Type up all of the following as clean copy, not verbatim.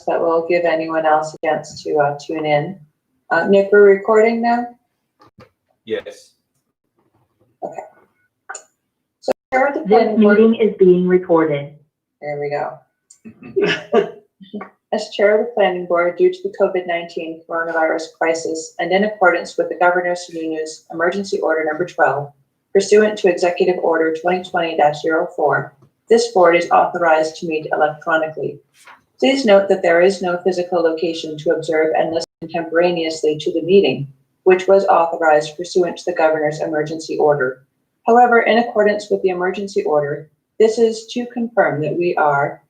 that will give anyone else a chance to tune in. Nick, we're recording now? Yes. Okay. So this meeting is being recorded. There we go. As chair of the planning board, due to the COVID-19 coronavirus crisis and in accordance with the Governor Sununu's Emergency Order Number 12, pursuant to Executive Order 2020-04, this board is authorized to meet electronically. Please note that there is no physical location to observe and listen contemporaneously to the meeting, which was authorized pursuant to the Governor's emergency order. However, in accordance with the emergency order, this is to confirm that we are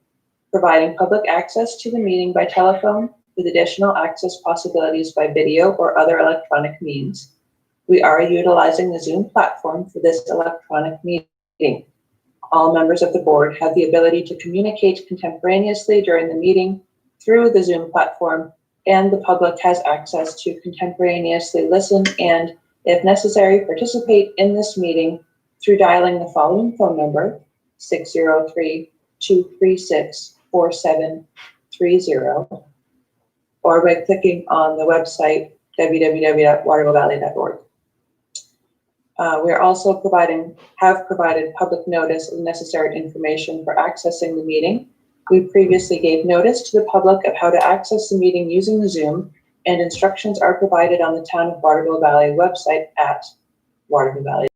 providing public access to the meeting by telephone with additional access possibilities by video or other electronic means. We are utilizing the Zoom platform for this electronic meeting. All members of the board have the ability to communicate contemporaneously during the meeting through the Zoom platform, and the public has access to contemporaneously listen and, if necessary, participate in this meeting through dialing the following phone number, 603-236-4730, or by clicking on the website www.watervalley.org. We are also have provided public notice of necessary information for accessing the meeting. We previously gave notice to the public of how to access the meeting using the Zoom, and instructions are provided on the Town of Waterville Valley website at Waterville Valley.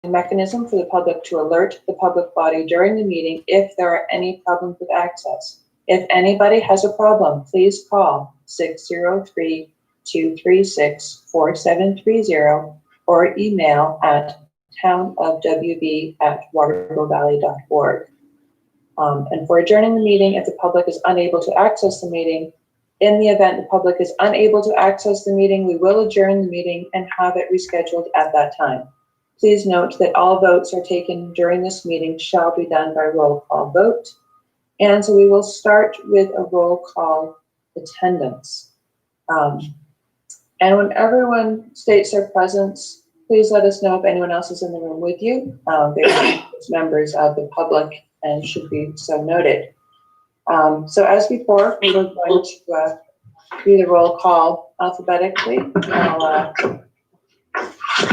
A mechanism for the public to alert the public body during the meeting if there are any problems with access. If anybody has a problem, please call 603-236-4730 or email at townofwb@watervillevalley.org. And for adjourning the meeting, if the public is unable to access the meeting, in the event the public is unable to access the meeting, we will adjourn the meeting and have it rescheduled at that time. Please note that all votes are taken during this meeting shall be done by roll call vote. And so we will start with a roll call attendance. And when everyone states their presence, please let us know if anyone else is in the room with you. They're members of the public and should be so noted. So as before, we're going to do the roll call alphabetically. I'll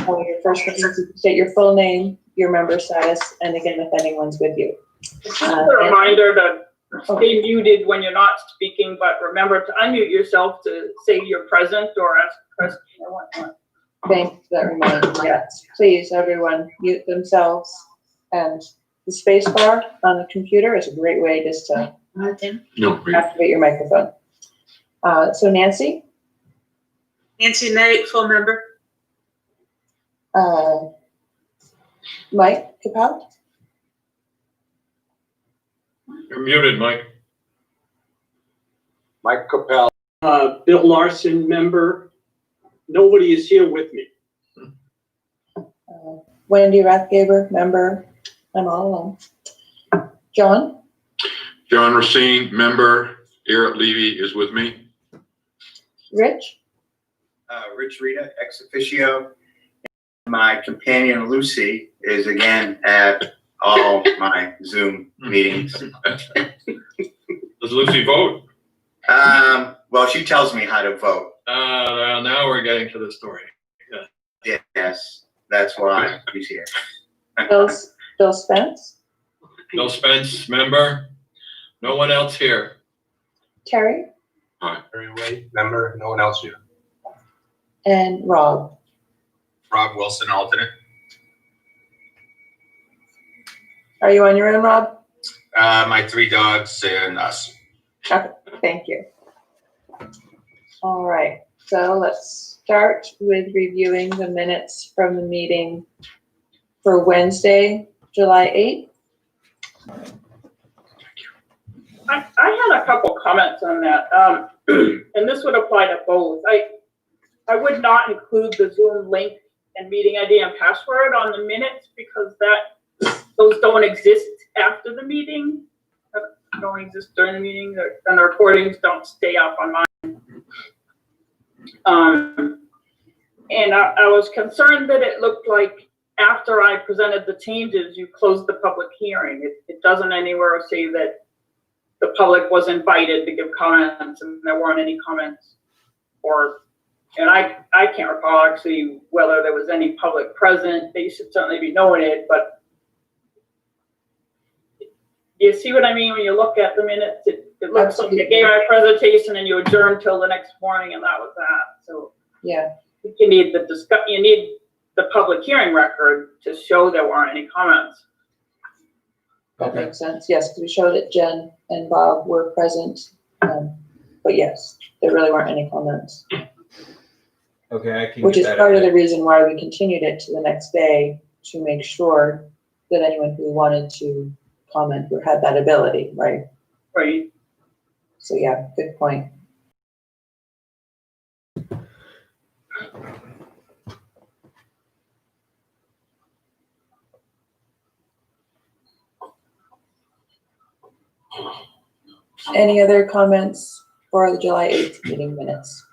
call your first name, state your full name, your member status, and again, if anyone's with you. Just a reminder to stay muted when you're not speaking, but remember to unmute yourself to say you're present or ask a question or whatnot. Thanks for that reminder. Yes, please, everyone mute themselves. And the space bar on the computer is a great way just to activate your microphone. So Nancy? Nancy Knight, full member. Mike Capel? You're muted, Mike. Mike Capel. Bill Larson, member. Nobody is here with me. Wendy Rathgaber, member. I'm all alone. John? John Racine, member. Eric Levy is with me. Rich? Rich Rita, ex officio. My companion Lucy is again at all my Zoom meetings. Does Lucy vote? Well, she tells me how to vote. Now we're getting to the story. Yeah. Yes, that's why she's here. Bill Spence? Bill Spence, member. No one else here. Terry? Terry Wade, member. No one else here. And Rob? Rob Wilson, alternate. Are you on your own, Rob? My 3 dogs and us. Okay, thank you. All right, so let's start with reviewing the minutes from the meeting for Wednesday, July 8th. I had a couple comments on that, and this would apply to both. I would not include the Zoom link and meeting ID and password on the minutes because those don't exist after the meeting. Don't exist during the meeting, and the recordings don't stay up on mine. And I was concerned that it looked like after I presented the changes, you closed the public hearing. It doesn't anywhere say that the public was invited to give comments and there weren't any comments. And I can't recall actually whether there was any public present. They should certainly be noted, but you see what I mean? When you look at the minutes, it looks like you gave a presentation and you adjourned till the next morning and that was that. So Yeah, you need you need the public hearing record to show there weren't any comments. that makes sense. Yes, because we showed that Jen and Bob were present. But yes, there really weren't any comments, Okay, I can which get is that part of in. the reason why we continued it to the next day, to make sure that anyone who wanted to comment would have that ability, right? Right. So yeah, good point. Any other comments for the July 8th meeting minutes?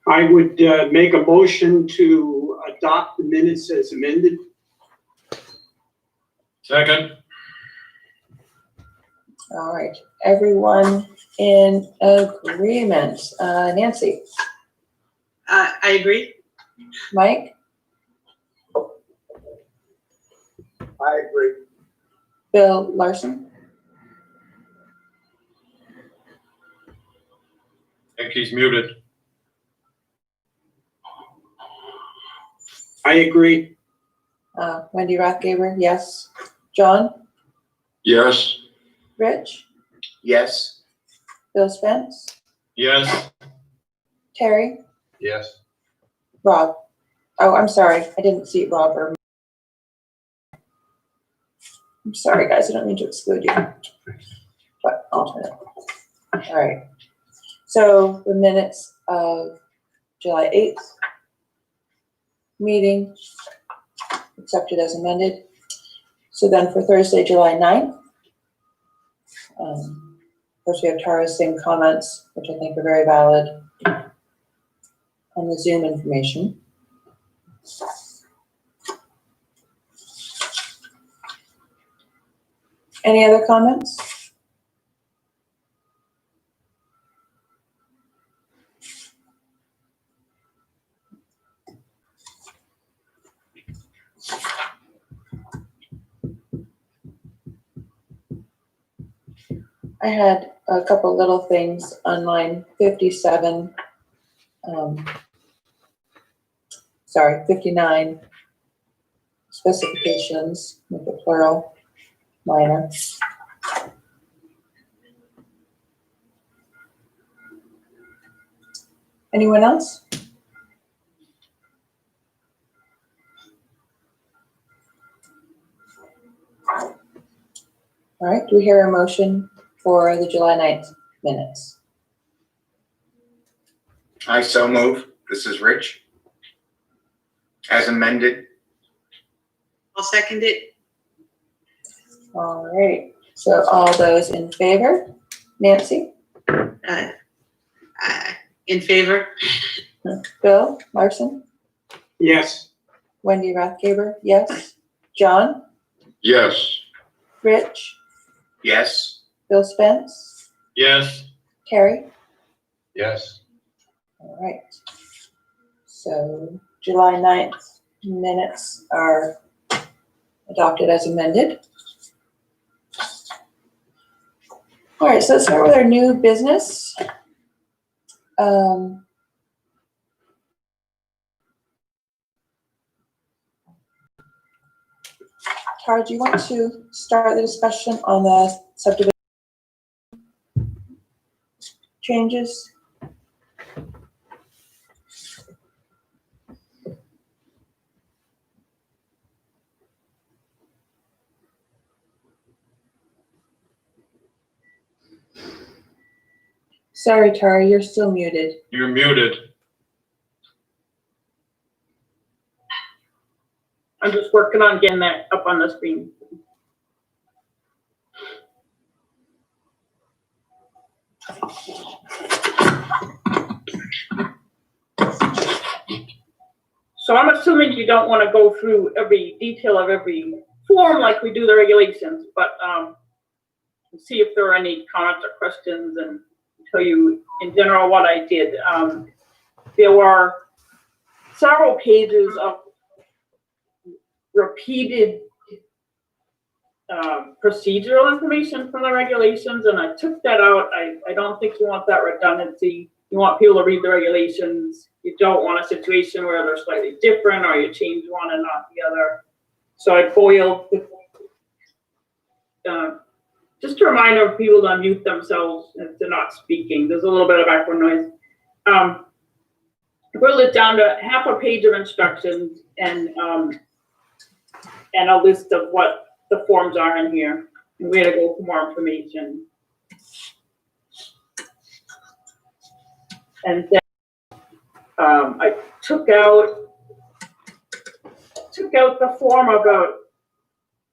I would make a motion to adopt the minutes as amended. Second, All right, everyone in agreement. Nancy, I agree. Mike, I agree. Bill Larson, I think he's muted. I agree. Wendy Rathgaber, yes. John, Yes. Rich, Yes. Bill Spence, Yes. Terry, Yes. Rob. Oh, I'm sorry, I didn't see Rob or. I'm sorry, guys, I don't mean to exclude you, but alternate. All right. So the minutes of July 8th meeting accepted as amended. So then for Thursday, July 9th, of course, we have Tara's same comments, which I think are very valid on the Zoom information. Any other comments? I had a couple little things on line 57. 59 specifications with the plural minor. Anyone else? All right, do we hear a motion for the July 9th minutes? I so move. This is Rich. As amended. I'll second it. All right, so all those in favor? Nancy? In favor? Bill Larson? Yes. Wendy Rathgaber, yes. John? Yes. Rich? Yes. Bill Spence? Yes. Terry? Yes. All right. So July 9th minutes are adopted as amended. All right, so let's start with our new business. Tara, do you want to start the discussion on the subdivision changes? Sorry, Tara, you're still muted. You're muted. I'm just working on getting that up on the screen. So I'm assuming you don't want to go through every detail of every form like we do the regulations, but, see if there are any comments or questions and tell you in general what I did. There were several pages of repeated procedural information from the regulations, and I took that out. I don't think you want that redundancy. You want people to read the regulations. You don't want a situation where they're slightly different or you change one and not the other. So I boiled just a reminder of people to unmute themselves if they're not speaking. There's a little bit of background noise. I boiled it down to half a page of instructions and a list of what the forms are in here and where to go for more information. And then I took out the form about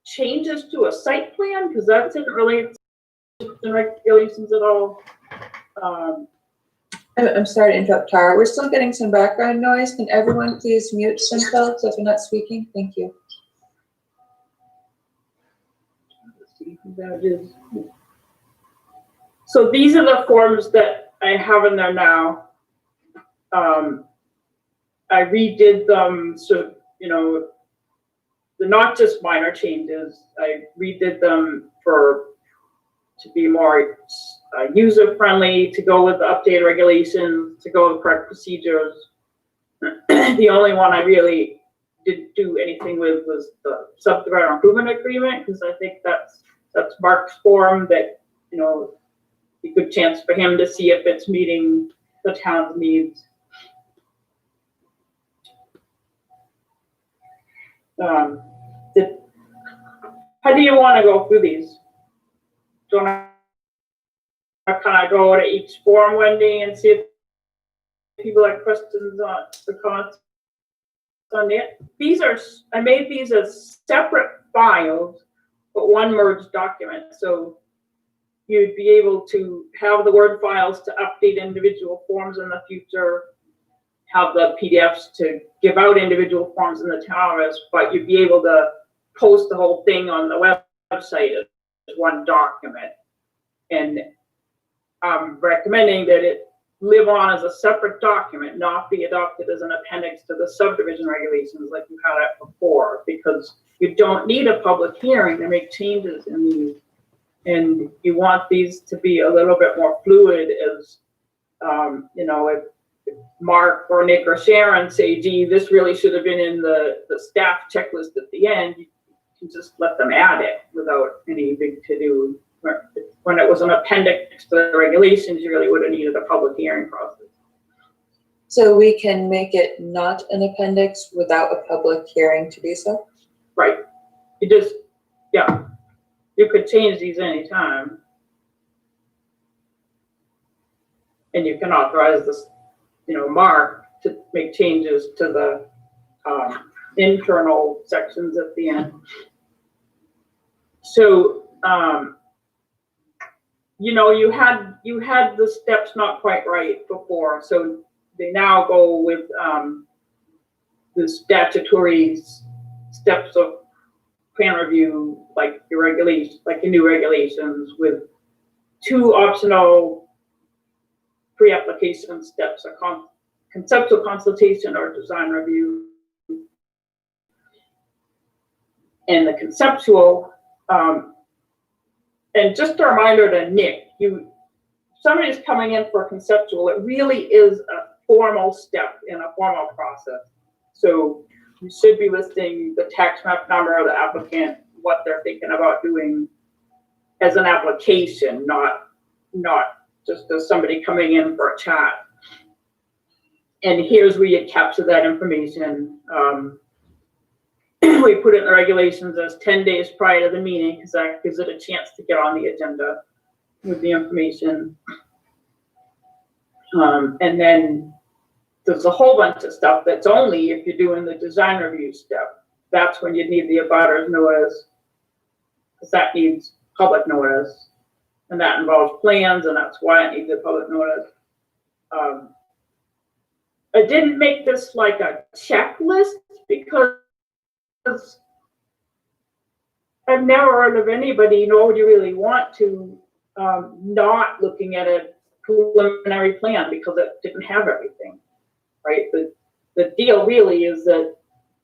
changes to a site plan, because that didn't really to the regulations at all. I'm sorry to interrupt, Tara. We're still getting some background noise. Can everyone please mute themselves if you're not speaking? Thank you. Let's see who that is. So these are the forms that I have in there now. I redid them, so, you know, they're not just minor changes. I redid them to be more user-friendly, to go with the updated regulations, to go with correct procedures. The only one I really didn't do anything with was the subdivision improvement agreement, because I think that's Mark's form that, you know, a good chance for him to see if it's meeting the town's needs. How do you want to go through these? Do you want to kind of go to each form, Wendy, and see if people have questions on the comments on it? I made these as separate files, but one merged document. So you'd be able to have the Word files to update individual forms in the future, have the PDFs to give out individual forms in the town office, but you'd be able to post the whole thing on the website as one document. And I'm recommending that it live on as a separate document, not be adopted as an appendix to the subdivision regulations like you had it before, because you don't need a public hearing to make changes in these. And you want these to be a little bit more fluid as, you know, if Mark or Nick or Sharon say, gee, this really should have been in the staff checklist at the end, you can just let them add it without any big to-do. When it was an appendix to the regulations, you really would have needed a public hearing process. So we can make it not an appendix without a public hearing to do so? Right. You just, yeah, you could change these anytime. And you can authorize this, you know, Mark to make changes to the internal sections at the end. So, you know, you had the steps not quite right before, so they now go with the statutory steps of plan review, like your regulations, like your new regulations, with 2 optional pre-application steps: a conceptual consultation or design review. And the conceptual, and just a reminder to Nick, somebody's coming in for conceptual, it really is a formal step in a formal process. So you should be listing the tax map number of the applicant, what they're thinking about doing as an application, not just as somebody coming in for a chat. And here's where you capture that information. We put it in the regulations as 10 days prior to the meeting, because that gives it a chance to get on the agenda with the information. And then there's a whole bunch of stuff that's only if you're doing the design review step. That's when you need the abutters notice, because that needs public notice. And that involves plans, and that's why it needs a public notice. I didn't make this like a checklist because I've never heard of anybody, nor would you really want to, not looking at a preliminary plan because it didn't have everything, right? The deal really is that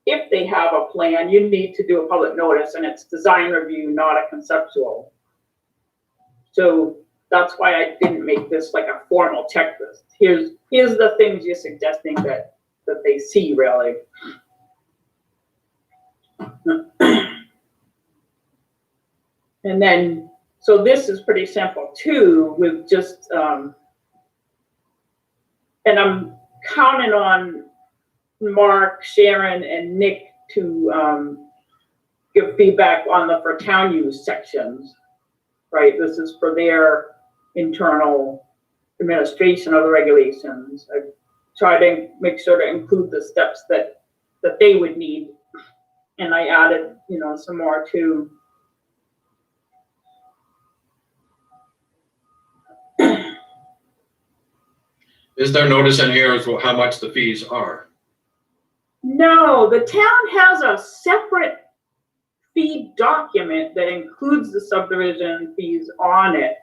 if they have a plan, you need to do a public notice, and it's design review, not a conceptual. So that's why I didn't make this like a formal checklist. Here's the things you're suggesting that they see really. And then, so this is pretty simple too, with just, and I'm counting on Mark, Sharon, and Nick to give feedback on the for town use sections, right? This is for their internal administration of the regulations. I try to make sure to include the steps that they would need. And I added, some more too. Is there notice in here as to how much the fees are? No, the town has a separate fee document that includes the subdivision fees on it.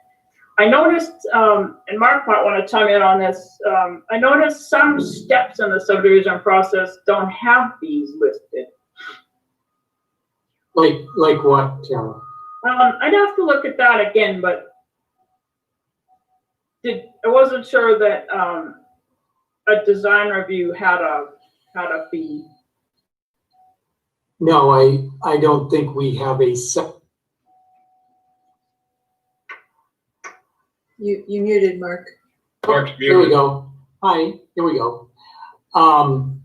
I noticed, and Mark might want to chime in on this, I noticed some steps in the subdivision process don't have fees listed. Like what, Tara? I'd have to look at that again, but I wasn't sure that a design review had a fee. No, I don't think we have a You muted, Mark. Mark's Here we muted. go. Hi, here we go.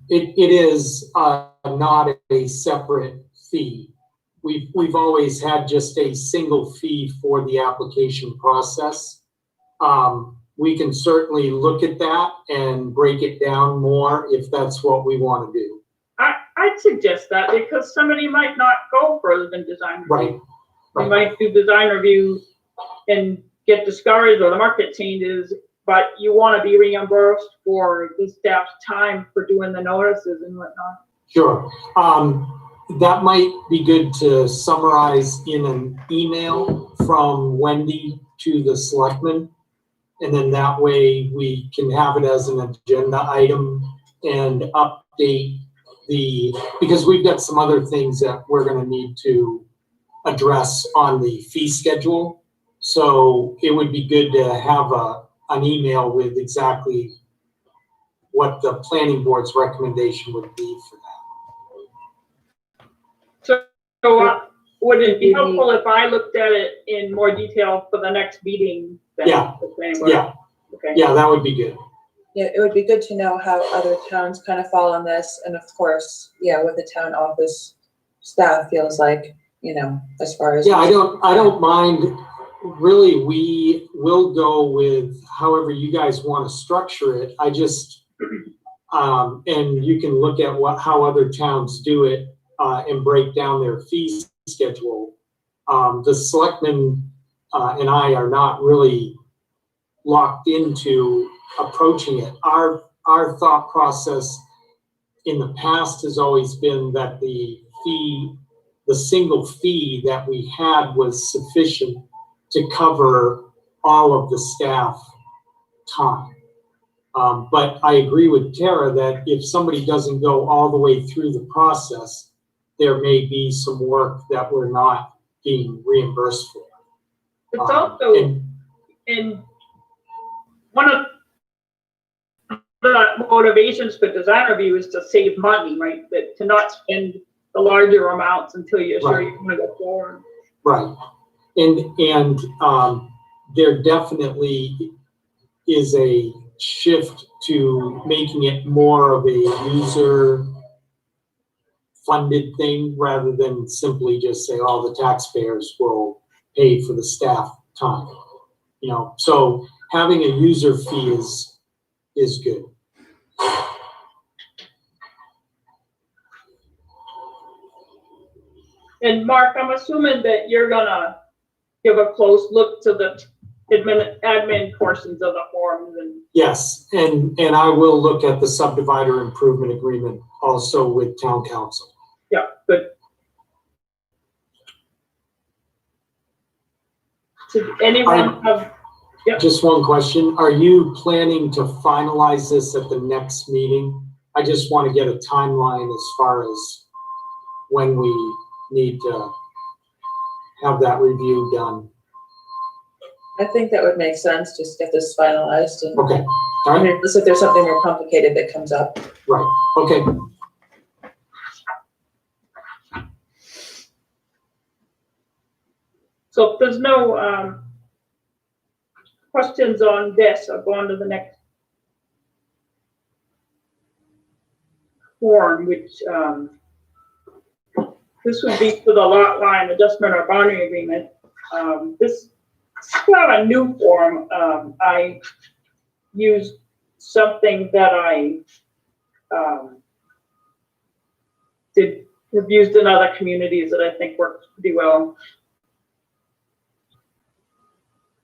It is not a separate fee. We've always had just a single fee for the application process. We can certainly look at that and break it down more if that's what we want to do. I'd suggest that because somebody might not go further than design review. Right. They might do design review and get discouraged or the market changes, but you want to be reimbursed for the staff's time for doing the notices and whatnot. Sure. That might be good to summarize in an email from Wendy to the selectmen. And then that way we can have it as an agenda item and update because we've got some other things that we're going to need to address on the fee schedule. So it would be good to have an email with exactly what the planning board's recommendation would be for that. So would it be helpful if I looked at it in more detail for the next meeting? Yeah. Yeah. Okay. Yeah, that would be good. Yeah, it would be good to know how other towns kind of fall on this, and of course, what the town office staff feels like, as far as. Yeah, I don't mind. Really, we will go with however you guys want to structure it. I just, and you can look at how other towns do it and break down their fee schedule. The selectmen and I are not really locked into approaching it. Our thought process in the past has always been that the single fee that we had was sufficient to cover all of the staff time. But I agree with Tara that if somebody doesn't go all the way through the process, there may be some work that we're not being reimbursed for. It's also in one of the motivations for design review is to save money, right? That to not spend the larger amounts until you're sure you want to go forward. Right. And there definitely is a shift to making it more of a user funded thing rather than simply just say, oh, the taxpayers will pay for the staff time. So having a user fee is good. And Mark, I'm assuming that you're gonna give a close look to the admin portions of the forms and. Yes, and I will look at the subdivider improvement agreement also with town council. Yeah, good. Did anyone have, Just one question. Are you planning to finalize this at the next meeting? I just want to get a timeline as far as when we need to have that review done. I think that would make sense, just get this finalized and, Okay, all I right, mean, unless if there's something more complicated that comes up. right, okay. so if there's no, questions on this, I'll go on to the next form, which, this would be for the lot line adjustment or boundary agreement. This is kind of a new form. I used something that I have used in other communities that I think works pretty well.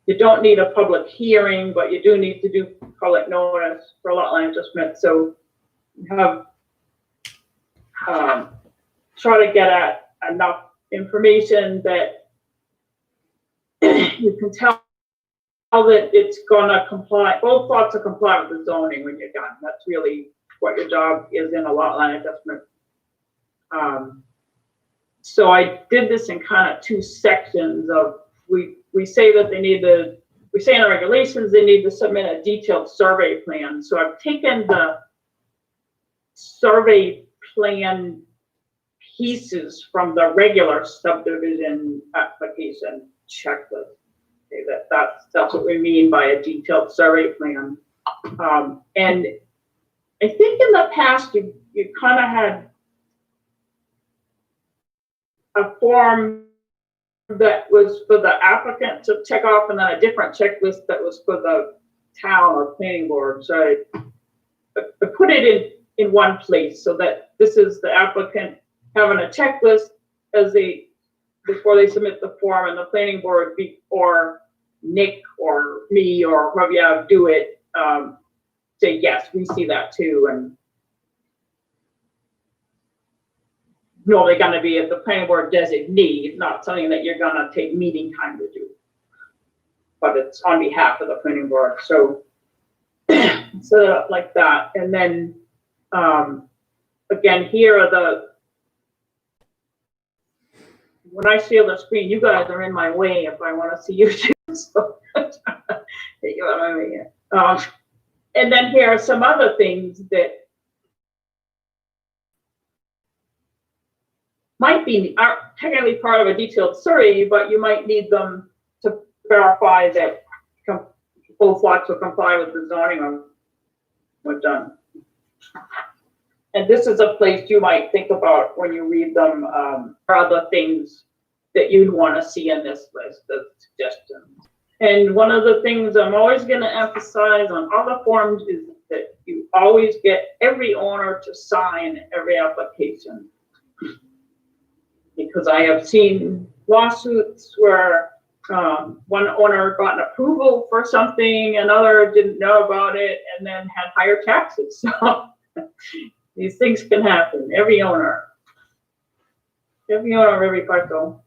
You don't need a public hearing, but you do need to do public notice for lot line adjustment. So you have try to get at enough information that you can tell that it's gonna comply, both lots will comply with the zoning when you're done. That's really what your job is in a lot line adjustment. So I did this in kind of two sections of, we say that they need to, we say in the regulations, they need to submit a detailed survey plan. So I've taken the survey plan pieces from the regular subdivision application checklist. Okay, that's what we mean by a detailed survey plan. And I think in the past you kind of had a form that was for the applicant to check off, and then a different checklist that was for the town or planning board. So I put it in one place so that this is the applicant having a checklist as before they submit the form, and the planning board or Nick or me or whoever you have do it, say, yes, we see that too. And normally gonna be at the planning board designee, not something that you're gonna take meeting time to do, but it's on behalf of the planning board. So, so like that. And then, again, here are when I share the screen, you guys are in my way if I want to see you too. So, you know what I mean? And then here are some other things that aren't technically part of a detailed survey, but you might need them to verify that both lots will comply with the zoning when done. And this is a place you might think about when you read them, or other things that you'd want to see in this list of suggestions. And one of the things I'm always going to emphasize on all the forms is that you always get every owner to sign every application. Because I have seen lawsuits where one owner got an approval for something, another didn't know about it, and then had higher taxes. So these things can happen. Every owner of every parcel.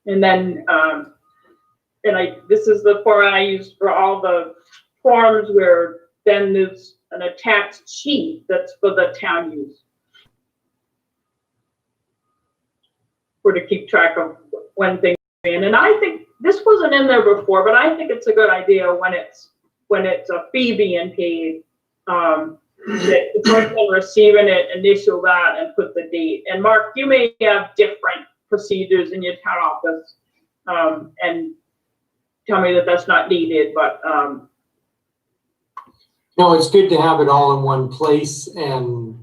And then, this is the format I use for all the forms, where then there's an attached sheet that's for the town use. For to keep track of when things are in. And I think this wasn't in there before, but I think it's a good idea when it's a fee being paid, that the person receiving it initial that and put the date. And Mark, you may have different procedures in your town office, and tell me that that's not needed, but No, it's good to have it all in one place, and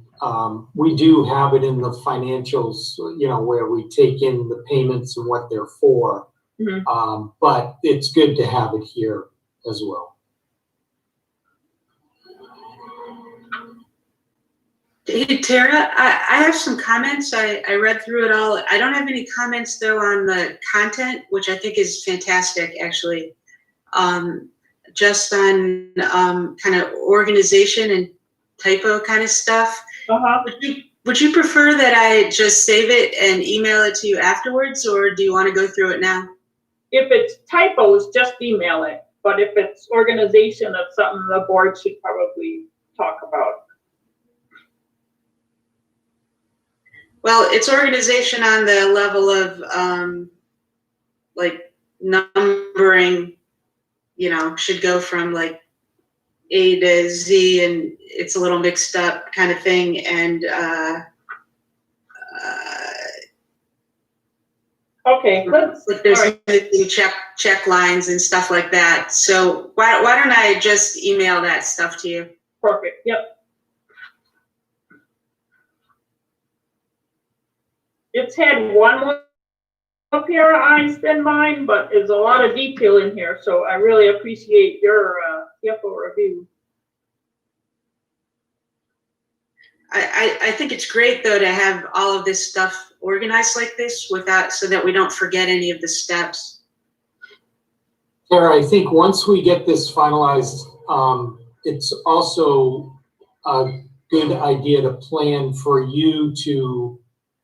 we do have it in the financials, where we take in the payments and what they're for. Mhm. But it's good to have it here as well. Hey, Tara, I have some comments. I read through it all. I don't have any comments though on the content, which I think is fantastic, actually. Just on kind of organization and typo kind of stuff. Would you prefer that I just save it and email it to you afterwards, or do you want to go through it now? if it's typos, just email it. But if it's organization, that's something the board should probably talk about. Well, it's organization on the level of, like numbering, you know, should go from like A to Z, and it's a little mixed up kind of thing. And, Okay, let's, like there's all right. missing check lines and stuff like that. So why don't I just email that stuff to you? Perfect, yep. It's had one more pair of eyes than mine, but there's a lot of detail in here, so I really appreciate your careful review. I think it's great though to have all of this stuff organized like this without, so that we don't forget any of the steps. Tara, I think once we get this finalized, it's also a good idea to plan for you to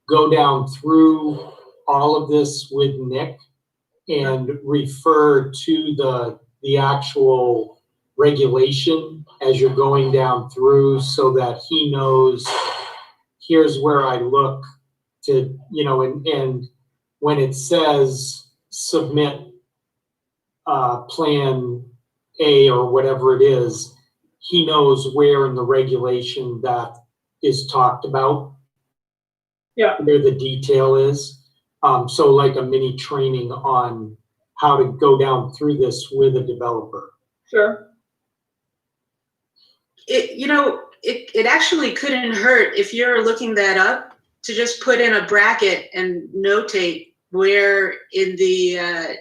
go down through all of this with Nick and refer to the actual regulation as you're going down through, so that he knows, here's where I look to, you know, and when it says submit plan A or whatever it is, he knows where in the regulation that is talked about. Yeah. Where the detail is. So like a mini training on how to go down through this with a developer. Sure. It actually couldn't hurt if you're looking that up to just put in a bracket and notate where in the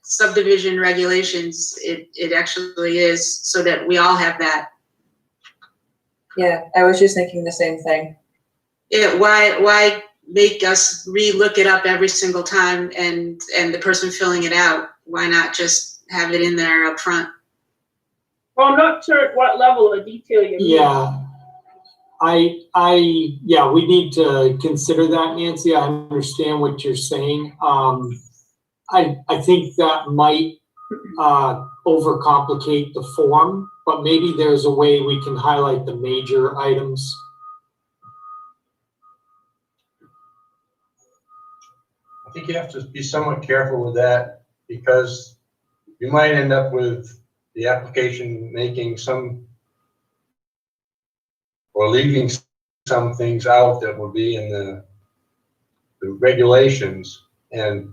subdivision regulations it actually is, so that we all have that. Yeah, I was just thinking the same thing. Why make us re-look it up every single time, and the person filling it out? Why not just have it in there up front? Well, I'm not sure at what level of detail you mean. Yeah, we need to consider that, Nancy. I understand what you're saying. I think that might overcomplicate the form, but maybe there's a way we can highlight the major items. I think you have to be somewhat careful with that, because you might end up with the application making some or leaving some things out that would be in the regulations, and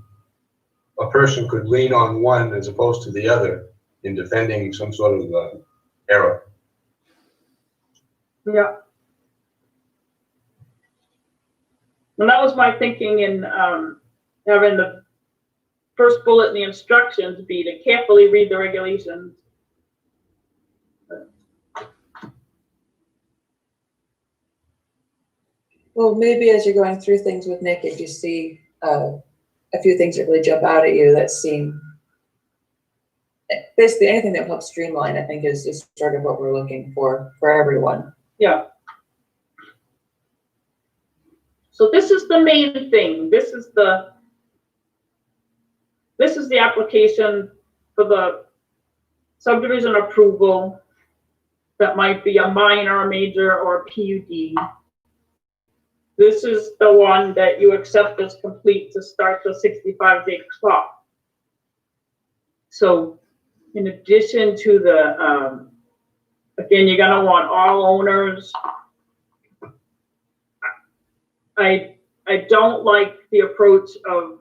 a person could lean on one as opposed to the other in defending some sort of error. Yeah. And that was my thinking in having the first bullet in the instructions be to carefully read the regulations. Well, maybe as you're going through things with Nick, if you see a few things that really jump out at you that seem, basically anything that helps streamline, I think is sort of what we're looking for everyone. Yeah. So this is the main thing. This is the application for the subdivision approval that might be a minor, a major, or a PUD. This is the one that you accept as complete to start the 65-day clock. So in addition to the, again, you're gonna want all owners. I don't like the approach of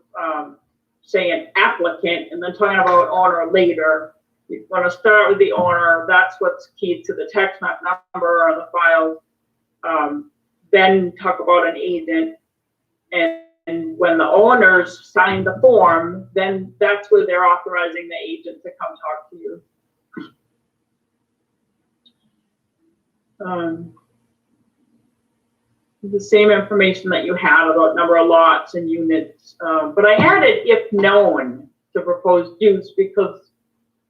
saying applicant and then talking about owner later. You want to start with the owner. That's what's key to the tax map number on the file. Then talk about an agent, and when the owners sign the form, then that's where they're authorizing the agent to come talk to you. The same information that you had about number of lots and units, but I added if known to proposed use, because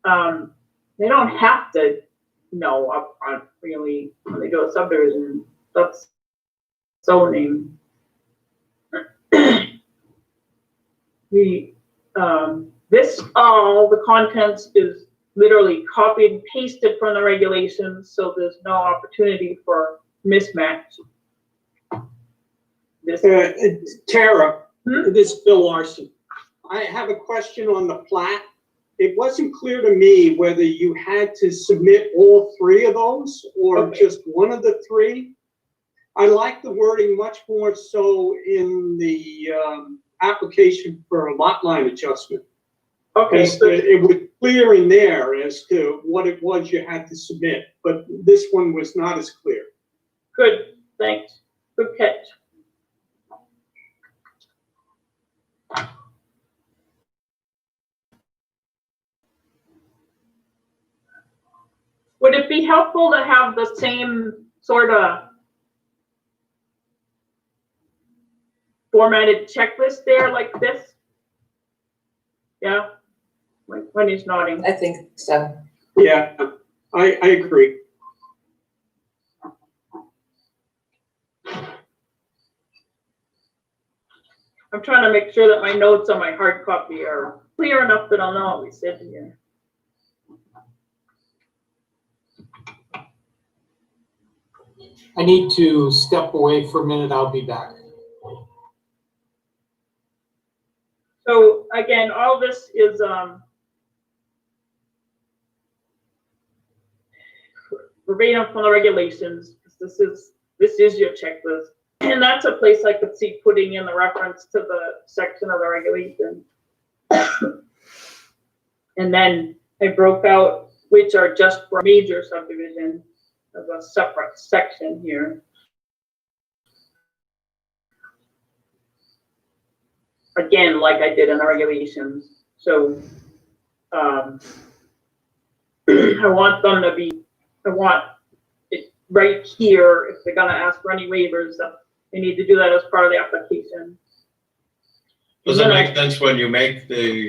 they don't have to know upfront really when they do a subdivision. That's zoning. The All the contents is literally copied and pasted from the regulations, so there's no opportunity for mismatch. This, Tara, Hmm? this is Bill Larson. I have a question on the plat. It wasn't clear to me whether you had to submit all three of those or Okay. just one of the three. I like the wording much more so in the application for a lot line adjustment. okay, As to, it was clear in there as to what it was you had to submit, but this one was not as clear. good, thanks, good catch. Would it be helpful to have the same sort of formatted checklist there like this? Yeah, like when he's nodding. I think so. Yeah, I agree. I'm trying to make sure that my notes on my hard copy are clear enough that I'll know what we said here. I need to step away for a minute. I'll be back. So again, all this is verbatim from the regulations. This is your checklist. And that's a place I could see putting in the reference to the section of the regulation. And then I broke out which are just for major subdivision as a separate section here. Again, like I did in the regulations. So I want them to be, I want it right here, if they're gonna ask for any waivers, they need to do that as part of the application. Does it make sense when you make the